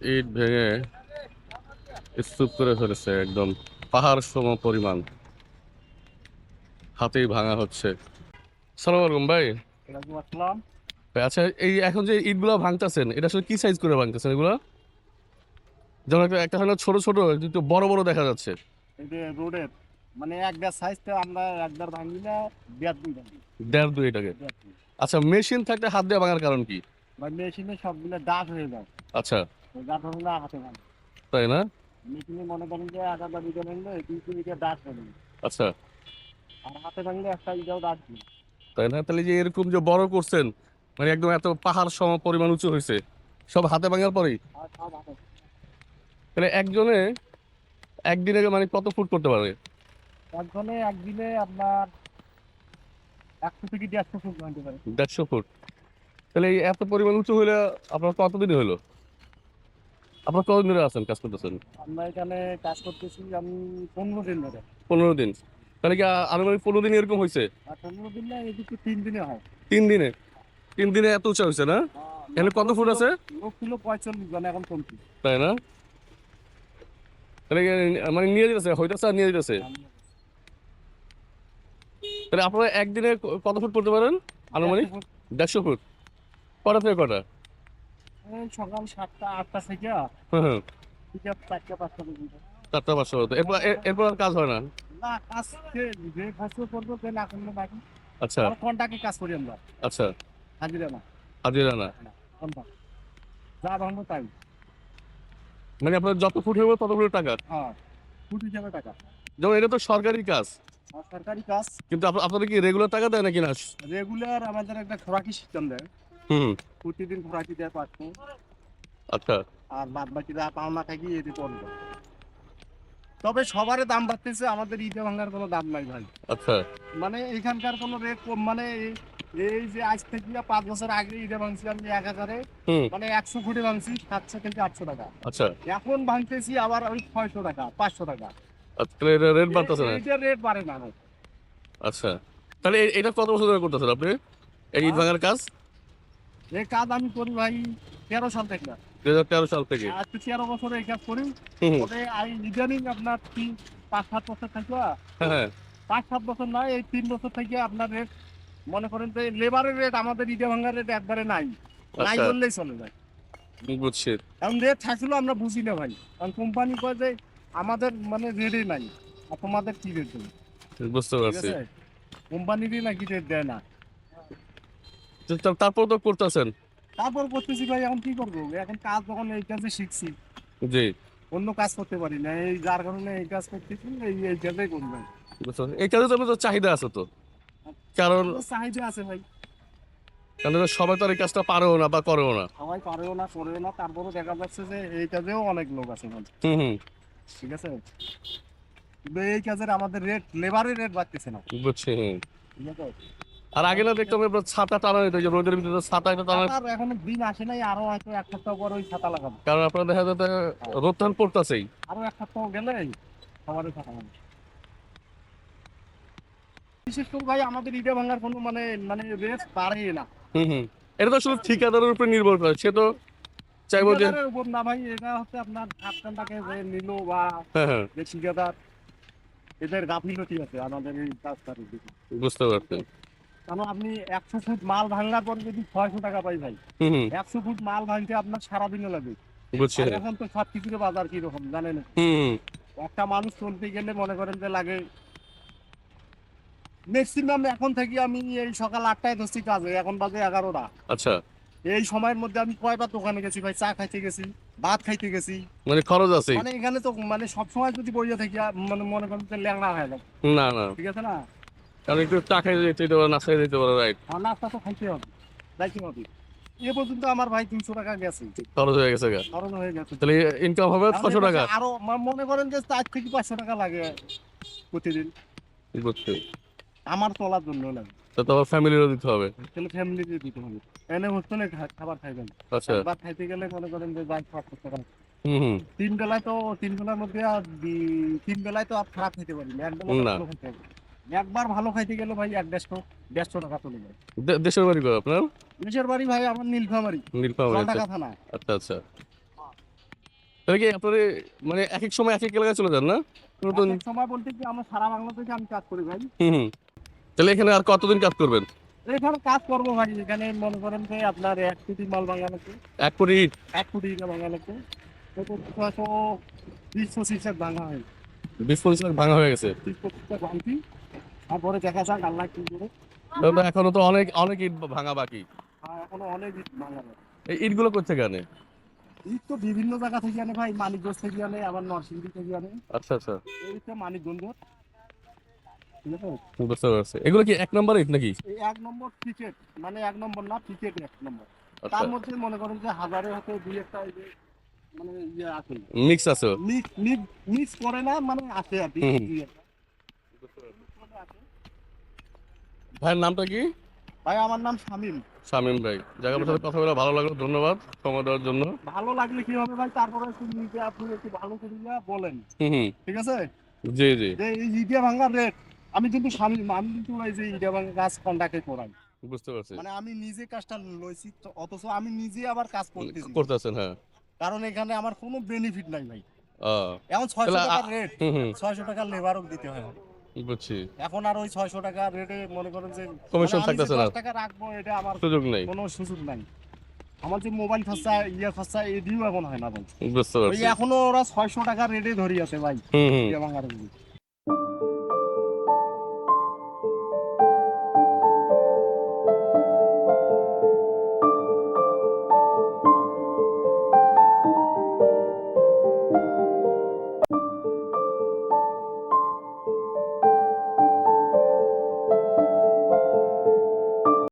ইট ভেঙে স্তূপ করে ফেলেছে একদম, পাহাড় সম পরিমাণ, হাতেই ভাঙা হচ্ছে। সালাম আলাইকুম ভাই। ওয়ালাইকুম আসসালাম। ভাই, আচ্ছা, এই এখন যে ইটগুলো ভাঙতেছেন, এটা আসলে কি সাইজ করে ভাঙতেছেন এগুলো? যেমন একটা একটা হলো ছোট ছোট, একটু বড় বড় দেখা যাচ্ছে। এই যে রোডের মানে একবার সাইজটা আমরা একবার ভাঙি না, দেড় দুই ভাঙি। দেড় দুই টাকা। দেড় দুই আচ্ছা, মেশিন থাকলে হাত দিয়ে ভাঙার কারণ কি? বা মেশিনে সবগুলো ডাট হয়ে যায়। আচ্ছা। ওই ডাট হলে হাতে ভাঙে। তাই না? মেশিনে মনে করেন যে আটা বা দুটো ভাঙলে দুই তিনটা ডাট হয়ে যাবে। আচ্ছা। আর হাতে ভাঙলে একটা ইটাও ডাট দিই। তাই না? তাহলে যে এরকম যে বড় করছেন, মানে একদম এত পাহাড় সম পরিমাণ উঁচু হয়েছে, সব হাতে ভাঙার পরেই? আর সব হাতে। তাহলে একজনে একদিনে মানে কত ফুট করতে পারে? একজনে একদিনে আপনার 100 থেকে 150 ফুট ভাঙতে পারে। 150 ফুট? তাহলে এই এত পরিমাণ উঁচু হইলে আপনার কতদিন হলো? আপনার কতদিন ধরে আছেন, কাজ করতেছেন? আমরা এখানে কাজ করতেছি আমি 15 দিন ধরে। 15 দিন? তাহলে কি আনুমানিক 15 দিন এরকম হয়েছে? আর 15 দিন না, এদিকে 3 দিনে হয়। 3 দিনে? 3 দিনে এত উঁচা হয়েছে না? এখানে কত লোক ফুট ছিল আছে? লোক ছিল 45 জন, এখন কমতি। তাই না? তাহলে কি মানে নিয়ে যেতেছে, হইতেছে আর নিয়ে যেতেছে? তাহলে আপনারা একদিনে কত ফুট করতে পারেন আনুমানিক? 100 ফুট। 150 ফুট? কটা থেকে কটা? এই সকাল 7টা 8টা থেকে হ্যাঁ, হ্যাঁ। বিকেল 4টা 5টা পর্যন্ত। 4টা 5টা হতো, এরপর এরপর আর কাজ হয় না? না, কাজ যে কাজ করবো সে না করলে বাকি। আচ্ছা। আর কন্টাকে কাজ করি আমরা, আচ্ছা। হাজিরা না। হাজিরা না? না, কন্টাক্ট যা ভাঙবো তাই। মানে আপনার যত ফুট হইব তত ফুট টাকা? হ্যাঁ, ফুট হিসাবে টাকা। যেমন এটা তো সরকারি কাজ, আর সরকারি কাজ কিন্তু আপনাদের কি রেগুলার টাকা দেয় নাকি না? রেগুলার আমাদের একটা খোরাকি সিস্টেম দেয়। হুম। প্রতিদিন খোরাকি দেয় 500। আচ্ছা। আর বাদ বাকি যা পাওনা থাকি এটি করবো। তবে সবারই দাম বাড়তেছে, আমাদের ইটে ভাঙার কোনো দাম নাই ভাই। আচ্ছা। মানে এখানকার কোনো রেট কম, মানে এই যে আজ থেকে 5 বছর আগে ইটে ভাঙছি আমি 1000-এ, হুম। মানে 100 ফুটে ভাঙছি 700 থেকে 800 টাকা। আচ্ছা। এখন ভাঙতেছি আবার ওই 600 টাকা 500 টাকা। আচ্ছা, তাহলে এটা রেট বাড়তেছে না? এইটার রেট বাড়ে না আমার। আচ্ছা। তাহলে এটা কত বছর ধরে করতেছেন আপনি, এই ইট আর ভাঙার কাজ? এই কাজ আমি করি ভাই 13 সাল থেকে। 2013 সাল থেকে? আজকে 13 বছরে এই কাজ করি। হুম, হুম। তবে আমি ইদানিং আপনার 5-7 বছর থাকবো। হ্যাঁ, হ্যাঁ। 5-7 বছর নয়, এই 3 বছর থেকে আপনার রেট মনে করেন যে লেবারের রেট আমাদের ইটে ভাঙার রেট একবারে নাই। নাই আচ্ছা, বললেই চলে যায়। বুঝছি। এখন রেট থাকলেও আমরা বুঝি না ভাই, কারণ কোম্পানি কয় যে আমাদের মানে রেটই নাই, আর তোমাদের কি রেট দেবে। বুঝতে ঠিক পারছি। আছে, কোম্পানিরই নাকি রেট দেয় না। তারপর তো করতেছেন? তারপর করতেছি ভাই, এখন কি করবো, এখন কাজ যখন এই কাজে শিখছি জি। অন্য কাজ করতে পারি না, এই যার কারণে এই কাজ করতেছি, এই কাজেই করি ভাই। বুঝতে পারছি। এই কাজে তো আপনার তো চাহিদা আছে তো, কারণ আমাদের চাহিদা আছে ভাই। কারণ সবাই তো আর এই কাজটা পারেও না বা করেও না। সবাই পারেও না, করেও না, তারপরে দেখা যাচ্ছে যে এই কাজেও অনেক লোক আছে ভাই। হুম, হুম। ঠিক আছে, কিন্তু এই কাজের আমাদের রেট, লেবারের রেট বাড়তেছে না। বুঝছি, হুম। ঠিক আছে। আর আগে না দেখতাম আপনার ছাতা টানা হইতো, যে রোদের ভিতরে ছাতা একটা টানা। ছাতার এখন দিন আসে নাই, আরো হয়তো 1 সপ্তাহ পর ওই ছাতা লাগাবো। কারণ আপনার দেখা যেত হ্যাঁ, রোদ টান পড়তেছেই। আরো 1 সপ্তাহ গেলে সবারই ছাতা হবে। বিশেষ করে ভাই আমাদের ইটা ভাঙার কোনো মানে মানে রেট বাড়ে না। হুম, হুম। এটা তো শুধু ঠিকাদারের উপর নির্ভর করে, সে তো চাইবো যে। ঠিকাদারের উপর না ভাই, এটা হচ্ছে আপনার আপনাকে যে নিল বা হ্যাঁ, হ্যাঁ। যে ঠিকাদার, এদের গাফিলতি আছে আমাদের এই কাজটার দিকে। বুঝতে পারছি। কারণ আপনি 100 ফুট মাল ভাঙার পর যদি 600 টাকা পাই ভাই, হুম, হুম। 100 ফুট মাল ভাঙতে আপনার সারাদিনও লাগে। বুঝছি। আর এখন তো সব কিছুর বাজার কিরকম জানেন। হুম, হুম। একটা মানুষ চলতে গেলে মনে করেন যে লাগে ম্যাক্সিমাম, এখন থেকে আমি এই সকাল 8টায় ধরছি কাজে, এখন বাজে 11টা। আচ্ছা। এই সময়ের মধ্যে আমি কয়বার দোকানে গেছি ভাই, চা খাইতে গেছি, ভাত খাইতে গেছি। মানে খরচ আছেই। মানে এখানে তো মানে সবসময় যদি বইয়ে থাকি মানে মনে করেন যে ল্যাংড়া হয়ে যাবে। না, না। ঠিক আছে না। কারণ একটু চা খাই যেতে পারো, নাস্তা খাই যেতে পারো, রাইট। আমার নাস্তা তো খাইতে হবে, যাইতে হবে। এ পর্যন্ত আমার ভাই 300 টাকা গেছে, খরচ হয়ে গেছে গা। খরচ হয়ে গেছে। তাহলে ইনকাম হবে এখন 600 টাকা। আরো মনে করেন যে 4 থেকে 500 টাকা লাগে প্রতিদিন বুঝছি। আমার চলার জন্য লাগে। তা তোমার ফ্যামিলিরও দিতে হবে। তাহলে ফ্যামিলিতে দিতে হবে। এনে হোস্টেলে খাবার খাইবেন, আচ্ছা। একবার খাইতে গেলে মনে করেন যে যাই 700 টাকা। হুম, হুম। 3 বেলায় তো, 3 বেলার মধ্যে আর 3 বেলায় তো আর খারাপ খেতে পারি না, একবেলা তো না। ভালো খাইতে হবে। একবার ভালো খাইতে গেলে ভাই 150 টাকা চলে যায়। দেশের বাড়ি কো আপনার? দেশের বাড়ি ভাই আমার নীলফামারী, নীলফামারী? আচ্ছা। জলঢাকা থানা। আচ্ছা, আচ্ছা। তাহলে কি আপনারা মানে এক এক সময় এক এক এলাকায় চলে যান না নতুন? এক সময় বলতে কি আমরা সারা বাংলাদেশে আমি কাজ করি ভাই। হুম। তাহলে এখানে আর কতদিন কাজ করবেন? এখানে কাজ করবো ভাই, এখানে মনে করেন যে আপনার 1 কোটি মাল ভাঙা লাগবে। 1 কোটি ইট? 1 কোটি টাকা ভাঙা লাগবে। তো 620-25 ভাঙা হয়। 20-25 লাখ ভাঙা হয়ে গেছে। 30-25 ভাঙছি, তারপরে দেখা যাক আল্লাহ কি করে। তাহলে তো এখনো তো অনেক অনেক ইট ভাঙা বাকি। এখনো অনেক ইট ভাঙা যাবে। এই ইটগুলো কোথেকে আনে? ইট তো বিভিন্ন জায়গা থেকে আনে ভাই, মানিকগঞ্জ থেকে আনে, আবার নরসিংদী থেকে আনে। আচ্ছা আচ্ছা, এই তো মানিকগঞ্জ, ঠিক আছে। বুঝতে পারছি। এগুলো কি 1 নম্বর ইট নাকি? এই 1 নম্বর ক্রিকেট, মানে 1 নম্বর না, ক্রিকেট 1 নম্বর। আচ্ছা, তার মধ্যে মনে করেন যে হাজারে হয়তো 2-1টা এই যে মানে ইয়ে আছে, মিক্স আছে। মিক্স করে না, মানে আছে আর কি হুম, হুম। 2-1টা। ভাইয়ের নামটা কি? ভাই আমার নাম শামীম। শামীম ভাই, জায়গার সাথে কথা বলে ভালো লাগলো, ধন্যবাদ সময় দেওয়ার জন্য। ভালো লাগলে কি হবে ভাই, তারপরে একটু নিজে আপনি একটু ভালো করে বলেন, হুম হুম, ঠিক আছে। জি জি, যে এই ইডিয়া ভাঙার রেট, আমি কিন্তু শামীম, আমি কিন্তু এই যে ইডিয়া ভাঙা কাজ কন্ট্রাক্টে করাই, বুঝতে পারছি। মানে আমি নিজে কাজটা লইছি অথচ আমি নিজে আবার কাজ করতেছি, করতেছেন, হ্যাঁ। কারণ এখানে আমার কোনো বেনিফিট নাই ভাই। আহ, এখন 600 তাহলে টাকার রেট, হুম হুম, 600 টাকার লেবারও দিতে হয়। বুঝছি। এখন আর ওই 600 টাকার রেটে মনে করেন যে কমিশন মানে আমি যে থাকতেছে না, 10 টাকা রাখবো এটা আমার সুযোগ নেই। কোনো সুযোগ নাই। আমার যে মোবাইল খরচা, ইয়ে খরচা, এদিও এখন হয় না ভাই। বুঝতে ওই পারছি। এখনো ওরা 600 টাকার রেটে ধরি আছে ভাই, হুম হুম। ইয়ে ভাঙার